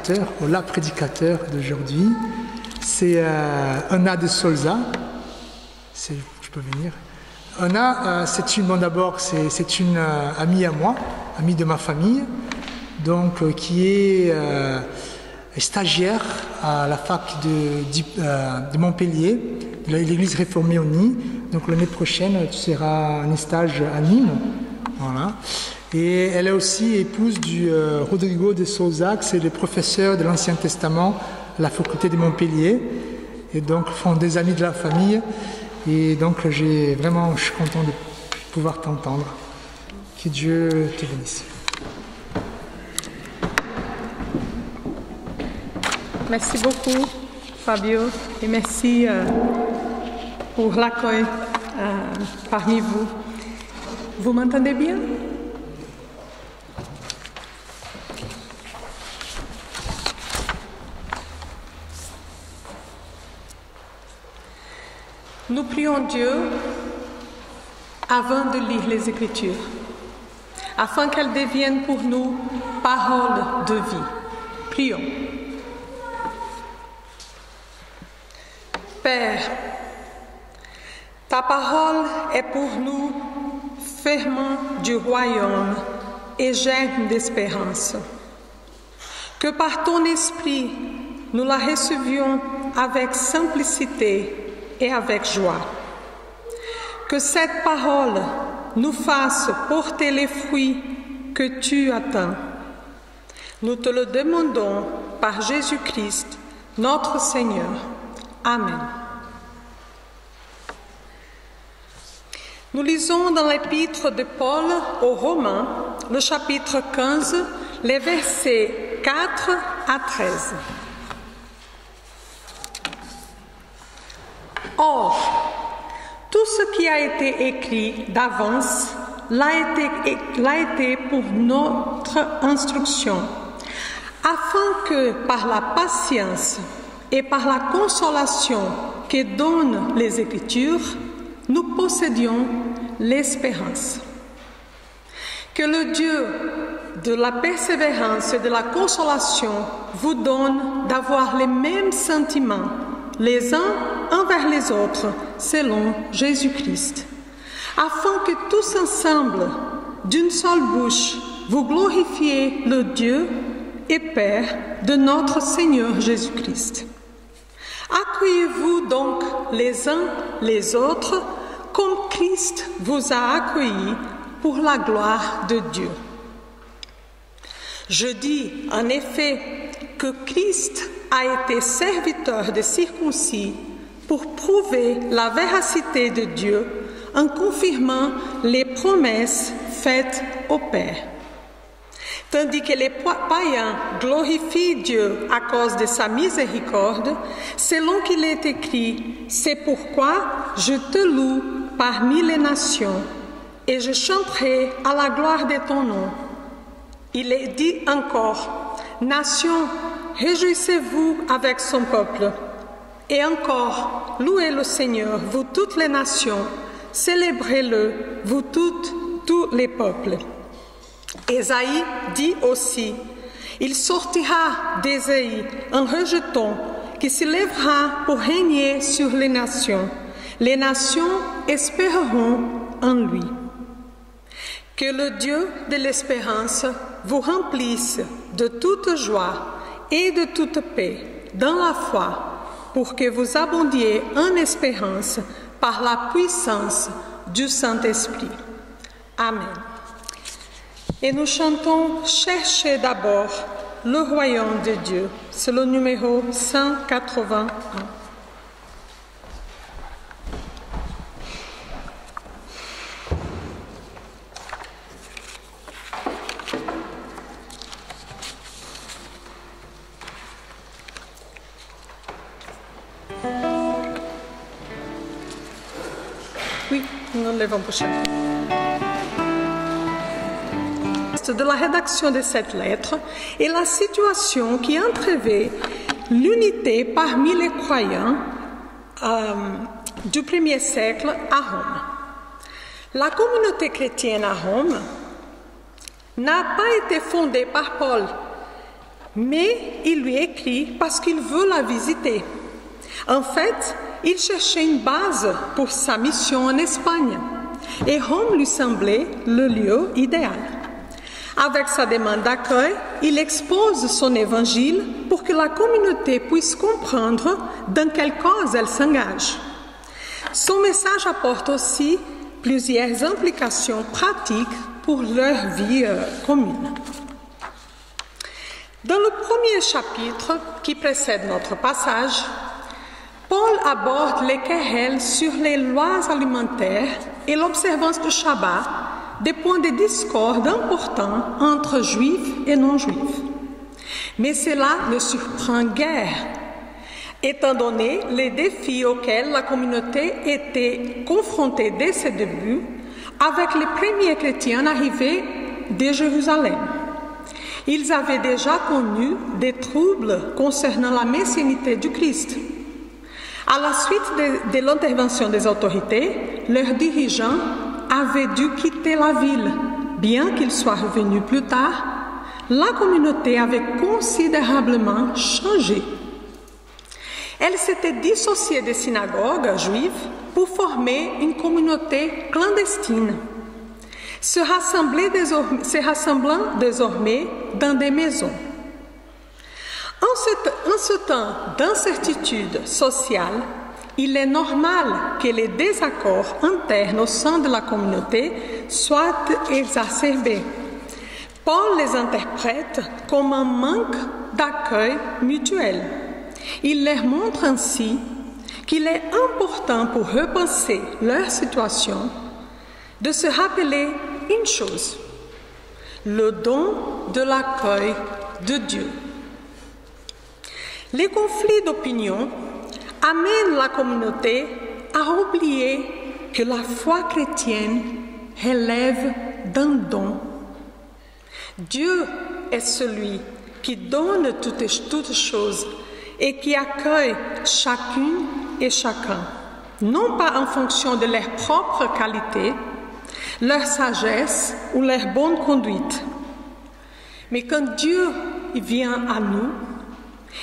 prédicateur, ou la prédicateur d'aujourd'hui. C'est Anna de Solza. Tu peux venir. Anna, c'est une amie à moi, amie de ma famille, donc qui est stagiaire à la fac de Montpellier, de l'église réformée au Nid. Donc l'année prochaine, tu seras en stage à Nîmes. Voilà. Et elle est aussi épouse du Rodrigo de Souza, c'est le professeur de l'Ancien Testament à la faculté de Montpellier. Et donc, ils font des amis de la famille. Et donc, je suis content de pouvoir t'entendre. Que Dieu te bénisse. Merci beaucoup, Fabio, et merci pour l'accueil parmi vous. Vous m'entendez bien? Nous prions Dieu avant de lire les Écritures, afin qu'elles deviennent pour nous paroles de vie. Prions. Père, ta parole est pour nous ferment du royaume et germe d'espérance. Que par ton esprit, nous la recevions avec simplicité et avec joie. Que cette parole nous fasse porter les fruits que tu attends. Nous te le demandons par Jésus-Christ, notre Seigneur. Amen. Nous lisons dans l'épître de Paul aux Romains, le chapitre 15, les versets 4 à 13. Or, tout ce qui a été écrit d'avance l'a été pour notre instruction, afin que par la patience et par la consolation que donnent les Écritures, nous possédions l'espérance. Que le Dieu de la persévérance et de la consolation vous donne d'avoir les mêmes sentiments les uns envers les autres, selon Jésus-Christ, afin que tous ensemble, d'une seule bouche, vous glorifiez le Dieu et Père de notre Seigneur Jésus-Christ. Accueillez-vous donc les uns les autres comme Christ vous a accueillis pour la gloire de Dieu. Je dis en effet que Christ a été serviteur des circoncis pour prouver la véracité de Dieu en confirmant les promesses faites au Père. Tandis que les païens glorifient Dieu à cause de sa miséricorde, selon qu'il est écrit, « C'est pourquoi je te loue parmi les nations, et je chanterai à la gloire de ton nom. » Il est dit encore, « Nations, réjouissez-vous avec son peuple. » Et encore, « Louez le Seigneur, vous toutes les nations, célébrez-le, vous tous les peuples. » Ésaïe dit aussi, « Il sortira d'Ésaïe un rejeton qui se lèvera pour régner sur les nations. Les nations espéreront en lui. » Que le Dieu de l'espérance vous remplisse de toute joie et de toute paix dans la foi, pour que vous abondiez en espérance par la puissance du Saint-Esprit. Amen. Et nous chantons « Cherchez d'abord le royaume de Dieu ». C'est le numéro 181. Oui, nous levons pour chanter. De la rédaction de cette lettre est la situation qui entrevait l'unité parmi les croyants du 1er siècle à Rome. La communauté chrétienne à Rome n'a pas été fondée par Paul, mais il lui écrit parce qu'il veut la visiter. En fait, il cherchait une base pour sa mission en Espagne et Rome lui semblait le lieu idéal. Avec sa demande d'accueil, il expose son évangile pour que la communauté puisse comprendre dans quelle cause elle s'engage. Son message apporte aussi plusieurs implications pratiques pour leur vie commune. Dans le premier chapitre qui précède notre passage, Paul aborde les querelles sur les lois alimentaires et l'observance du Shabbat, des points de discorde importants entre juifs et non-juifs. Mais cela ne surprend guère, étant donné les défis auxquels la communauté était confrontée dès ses débuts avec les premiers chrétiens arrivés de Jérusalem. Ils avaient déjà connu des troubles concernant la messianité du Christ. À la suite de l'intervention des autorités, leurs dirigeants avaient dû quitter la ville. Bien qu'ils soient revenus plus tard, la communauté avait considérablement changé. Elle s'était dissociée des synagogues juives pour former une communauté clandestine, se rassemblant désormais dans des maisons. En ce temps d'incertitude sociale, il est normal que les désaccords internes au sein de la communauté soient exacerbés. Paul les interprète comme un manque d'accueil mutuel. Il leur montre ainsi qu'il est important pour repenser leur situation de se rappeler une chose, le don de l'accueil de Dieu. Les conflits d'opinion amènent la communauté à oublier que la foi chrétienne relève d'un don. Dieu est celui qui donne toutes choses et qui accueille chacune et chacun, non pas en fonction de leur propre qualité, leur sagesse ou leur bonne conduite. Mais quand Dieu vient à nous,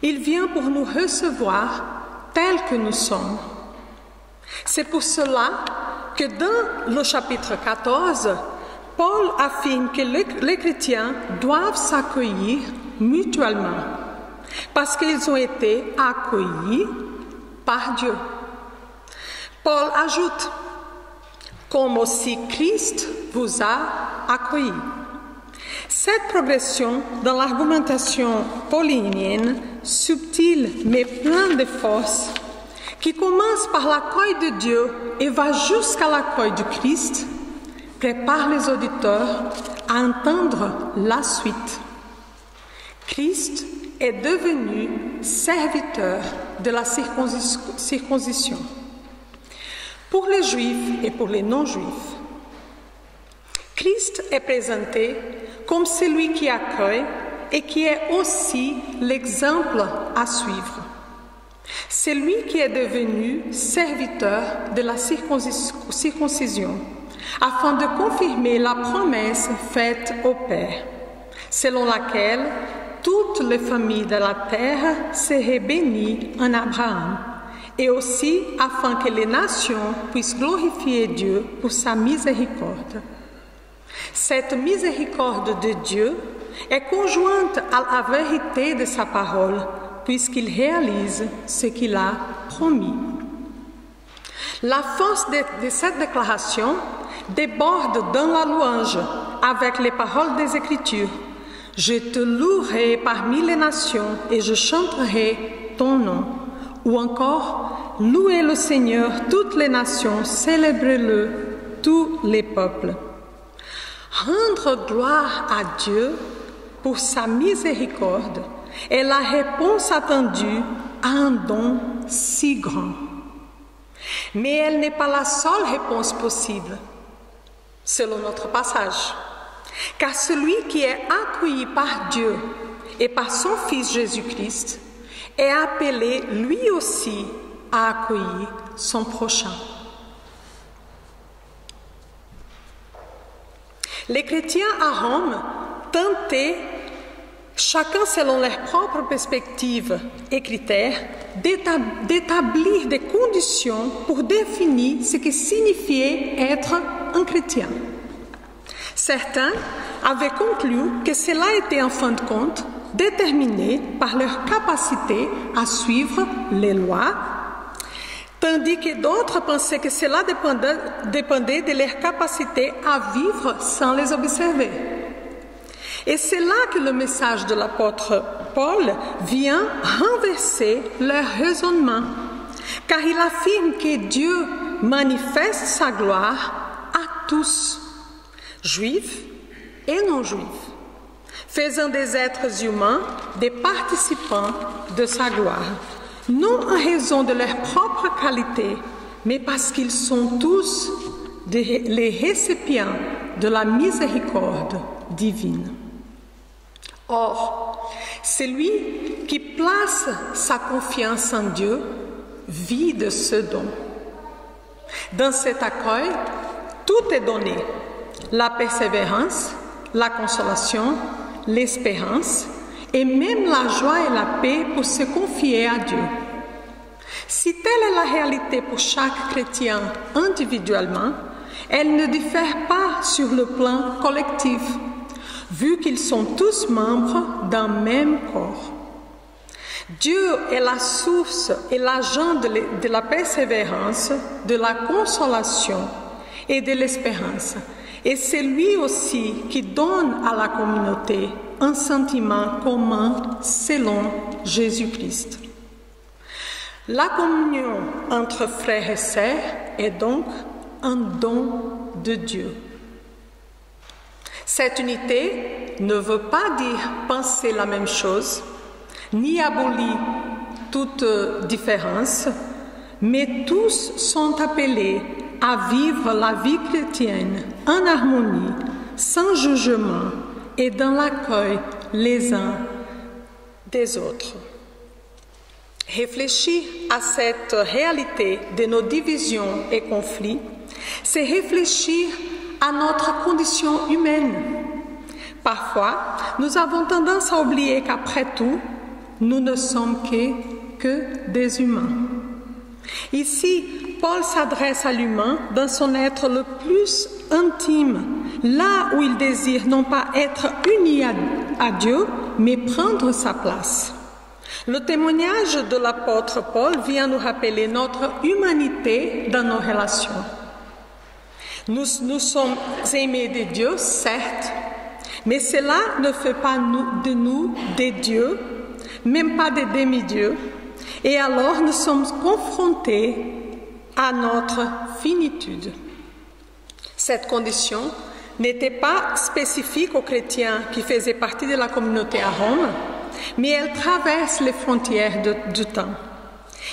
il vient pour nous recevoir tels que nous sommes. C'est pour cela que dans le chapitre 14, Paul affirme que les chrétiens doivent s'accueillir mutuellement parce qu'ils ont été accueillis par Dieu. Paul ajoute, comme aussi Christ vous a accueillis. Cette progression dans l'argumentation paulinienne, subtile mais pleine de force, qui commence par l'accueil de Dieu et va jusqu'à l'accueil du Christ, prépare les auditeurs à entendre la suite. Christ est devenu serviteur de la circoncision pour les Juifs et pour les non-Juifs. Christ est présenté comme celui qui accueille et qui est aussi l'exemple à suivre. C'est lui qui est devenu serviteur de la circoncision, afin de confirmer la promesse faite au Père, selon laquelle toutes les familles de la terre seraient bénies en Abraham, et aussi afin que les nations puissent glorifier Dieu pour sa miséricorde. Cette miséricorde de Dieu est conjointe à la vérité de sa parole, puisqu'il réalise ce qu'il a promis. La force de cette déclaration déborde dans la louange avec les paroles des Écritures. « Je te louerai parmi les nations et je chanterai ton nom. » Ou encore « Louez le Seigneur, toutes les nations, célébrez-le, tous les peuples. » Rendre gloire à Dieu pour sa miséricorde est la réponse attendue à un don si grand. Mais elle n'est pas la seule réponse possible, selon notre passage. Car celui qui est accueilli par Dieu et par son Fils Jésus-Christ est appelé lui aussi à accueillir son prochain. Les chrétiens à Rome tentaient chacun selon leurs propres perspectives et critères, d'établir des conditions pour définir ce que signifiait être un chrétien. Certains avaient conclu que cela était en fin de compte déterminé par leur capacité à suivre les lois, tandis que d'autres pensaient que cela dépendait de leur capacité à vivre sans les observer. Et c'est là que le message de l'apôtre Paul vient renverser leur raisonnement, car il affirme que Dieu manifeste sa gloire à tous, juifs et non-juifs, faisant des êtres humains des participants de sa gloire, non en raison de leur propre qualité, mais parce qu'ils sont tous les récipients de la miséricorde divine. Or, celui qui place sa confiance en Dieu vit de ce don. Dans cet accueil, tout est donné: la persévérance, la consolation, l'espérance et même la joie et la paix pour se confier à Dieu. Si telle est la réalité pour chaque chrétien individuellement, elle ne diffère pas sur le plan collectif, vu qu'ils sont tous membres d'un même corps. Dieu est la source et l'agent de la persévérance, de la consolation et de l'espérance. Et c'est lui aussi qui donne à la communauté un sentiment commun selon Jésus-Christ. La communion entre frères et sœurs est donc un don de Dieu. Cette unité ne veut pas dire penser la même chose, ni abolir toute différence, mais tous sont appelés à vivre la vie chrétienne en harmonie, sans jugement et dans l'accueil les uns des autres. Réfléchir à cette réalité de nos divisions et conflits, c'est réfléchir à notre condition humaine. Parfois, nous avons tendance à oublier qu'après tout, nous ne sommes que des humains. Ici, Paul s'adresse à l'humain dans son être le plus intime, là où il désire non pas être uni à Dieu, mais prendre sa place. Le témoignage de l'apôtre Paul vient nous rappeler notre humanité dans nos relations. Nous sommes aimés de Dieu, certes, mais cela ne fait pas de nous des dieux, même pas des demi-dieux, et alors nous sommes confrontés à notre finitude. Cette condition n'était pas spécifique aux chrétiens qui faisaient partie de la communauté à Rome, mais elle traverse les frontières du temps.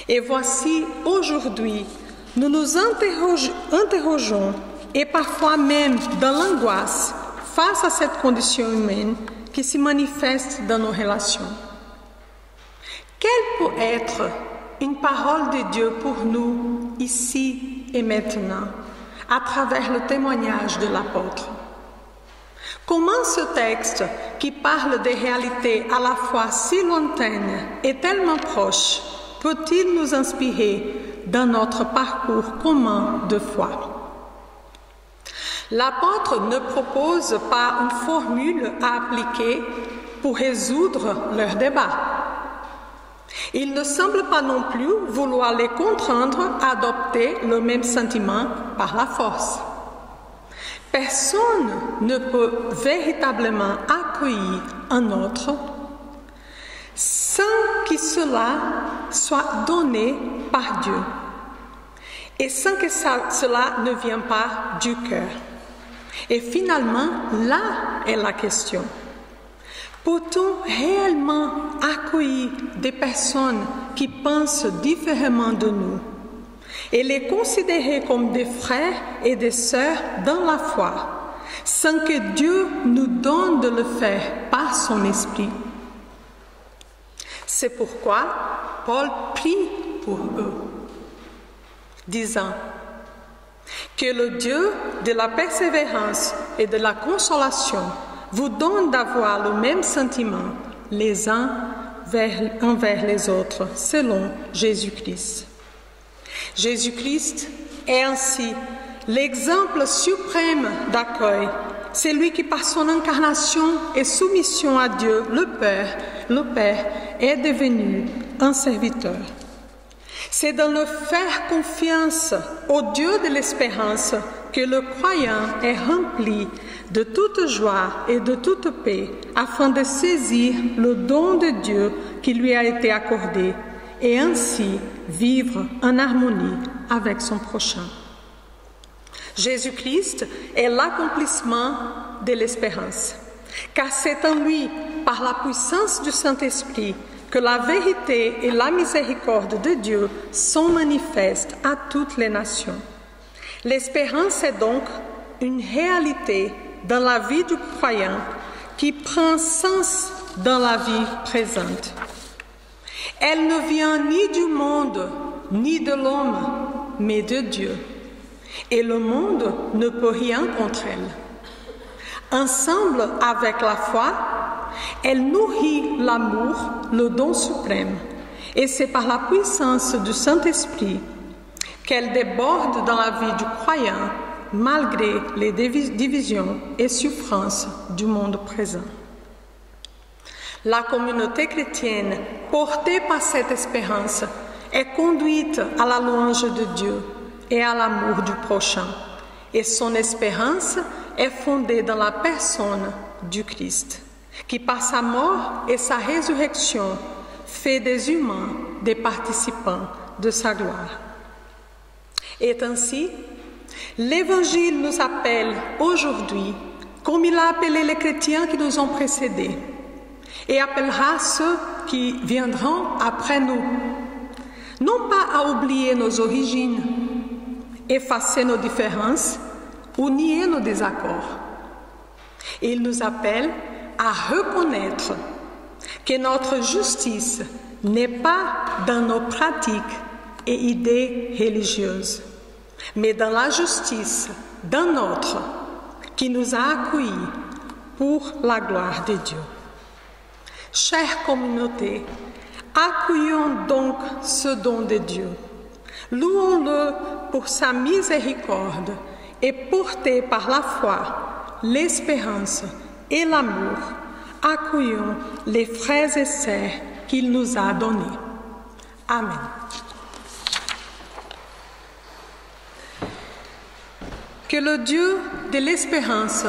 Et voici, aujourd'hui, nous nous interrogeons, et parfois même dans l'angoisse, face à cette condition humaine qui se manifeste dans nos relations. Quelle peut être une parole de Dieu pour nous, ici et maintenant, à travers le témoignage de l'apôtre? Comment ce texte, qui parle des réalités à la fois si lointaines et tellement proches, peut-il nous inspirer dans notre parcours commun de foi? L'apôtre ne propose pas une formule à appliquer pour résoudre leur débat. Il ne semble pas non plus vouloir les contraindre à adopter le même sentiment par la force. Personne ne peut véritablement accueillir un autre sans que cela soit donné par Dieu et sans que cela ne vienne pas du cœur. Et finalement, là est la question. Peut-on réellement accueillir des personnes qui pensent différemment de nous et les considérer comme des frères et des sœurs dans la foi, sans que Dieu nous donne de le faire par son esprit? C'est pourquoi Paul prie pour eux, disant que le Dieu de la persévérance et de la consolation vous donne d'avoir le même sentiment les uns envers les autres, selon Jésus-Christ. Jésus-Christ est ainsi l'exemple suprême d'accueil. C'est lui qui, par son incarnation et soumission à Dieu, le Père, est devenu un serviteur. C'est dans le faire confiance au Dieu de l'espérance que le croyant est rempli de toute joie et de toute paix, afin de saisir le don de Dieu qui lui a été accordé et ainsi vivre en harmonie avec son prochain. Jésus-Christ est l'accomplissement de l'espérance, car c'est en lui, par la puissance du Saint-Esprit, que la vérité et la miséricorde de Dieu sont manifestes à toutes les nations. L'espérance est donc une réalité dans la vie du croyant qui prend sens dans la vie présente. Elle ne vient ni du monde, ni de l'homme, mais de Dieu. Et le monde ne peut rien contre elle. Ensemble avec la foi, elle nourrit l'amour, le don suprême. Et c'est par la puissance du Saint-Esprit qu'elle déborde dans la vie du croyant, malgré les divisions et souffrances du monde présent. La communauté chrétienne, portée par cette espérance, est conduite à la louange de Dieu et à l'amour du prochain. Et son espérance est fondée dans la personne du Christ, qui par sa mort et sa résurrection fait des humains des participants de sa gloire. Et ainsi, l'Évangile nous appelle aujourd'hui, comme il a appelé les chrétiens qui nous ont précédés, et appellera ceux qui viendront après nous, non pas à oublier nos origines, effacer nos différences ou nier nos désaccords. Il nous appelle à reconnaître que notre justice n'est pas dans nos pratiques et idées religieuses, mais dans la justice d'un autre qui nous a accueillis pour la gloire de Dieu. Chère communauté, accueillons donc ce don de Dieu. Louons-le pour sa miséricorde et portés par la foi, l'espérance et l'amour, accueillons les frères et sœurs qu'il nous a donnés. Amen. Que le Dieu de l'espérance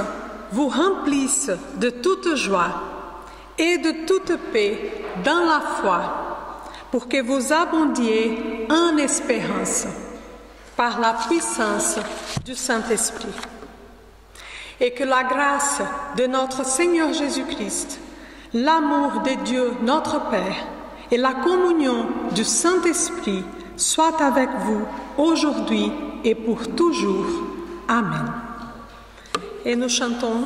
vous remplisse de toute joie et de toute paix dans la foi, pour que vous abondiez en espérance par la puissance du Saint-Esprit. Et que la grâce de notre Seigneur Jésus-Christ, l'amour de Dieu notre Père et la communion du Saint-Esprit soient avec vous aujourd'hui et pour toujours. Amen. Et nous chantons